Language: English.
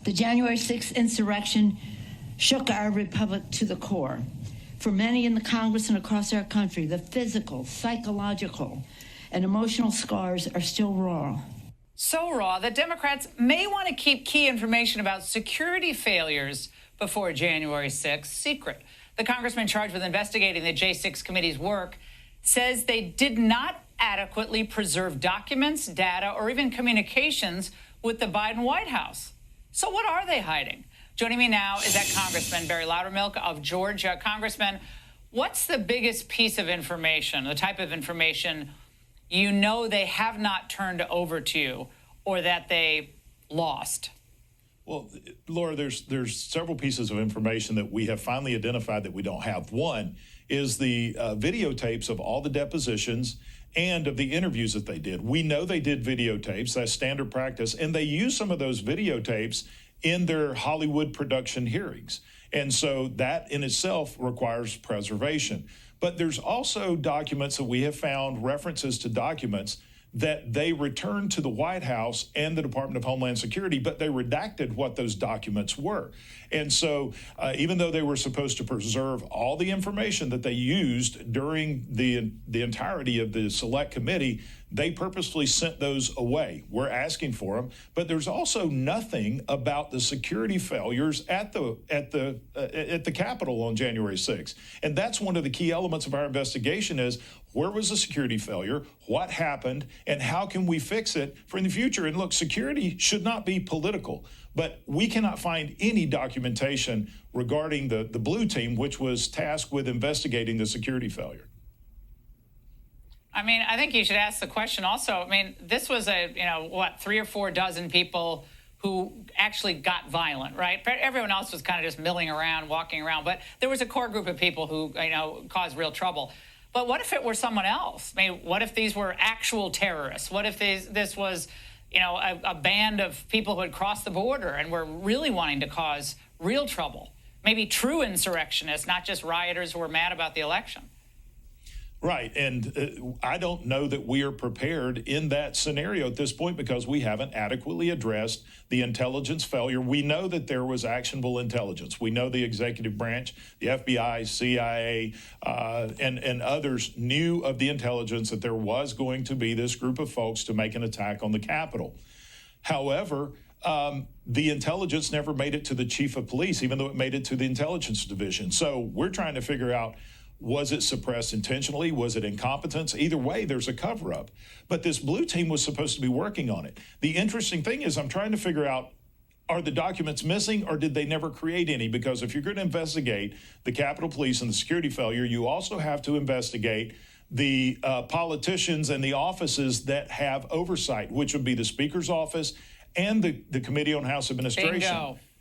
The January 6th insurrection shook our republic to the core. For many in the Congress and across our country, the physical, psychological, and emotional scars are still raw. So raw that Democrats may want to keep key information about security failures before January 6th secret. The congressman charged with investigating the J6 committee's work says they did not adequately preserve documents, data, or even communications with the Biden White House. So what are they hiding? Joining me now is that Congressman Barry Loudermilk of Georgia. Congressman, what's the biggest piece of information, the type of information you know they have not turned over to you or that they lost? Well, Laura, there's several pieces of information that we have finally identified that we don't have. One is the videotapes of all the depositions and of the interviews that they did. We know they did videotapes, that's standard practice, and they used some of those videotapes in their Hollywood production hearings. And so that in itself requires preservation. But there's also documents that we have found, references to documents that they returned to the White House and the Department of Homeland Security, but they redacted what those documents were. And so even though they were supposed to preserve all the information that they used during the entirety of the select committee, they purposefully sent those away. We're asking for them, but there's also nothing about the security failures at the Capitol on January 6th. And that's one of the key elements of our investigation is where was the security failure, what happened, and how can we fix it for the future? And look, security should not be political, but we cannot find any documentation regarding the blue team, which was tasked with investigating the security failure. I mean, I think you should ask the question also. I mean, this was 3 or 4 dozen people who actually got violent, right? Everyone else was kind of just milling around, walking around. But there was a core group of people who, caused real trouble. But what if it were someone else? I mean, what if these were actual terrorists? What if this was, a band of people who had crossed the border and were really wanting to cause real trouble? Maybe true insurrectionists, not just rioters who were mad about the election. Right. And I don't know that we are prepared in that scenario at this point because we haven't adequately addressed the intelligence failure. We know that there was actionable intelligence. We know the executive branch, the FBI, CIA, and others knew of the intelligence that there was going to be this group of folks to make an attack on the Capitol. However, the intelligence never made it to the chief of police, even though it made it to the intelligence division. So we're trying to figure out, was it suppressed intentionally? Was it incompetence? Either way, there's a cover-up. But this blue team was supposed to be working on it. The interesting thing is I'm trying to figure out, are the documents missing or did they never create any? Because if you're going to investigate the Capitol Police and the security failure, you also have to investigate the politicians and the offices that have oversight, which would be the Speaker's office and the Committee on House Administration. Bingo.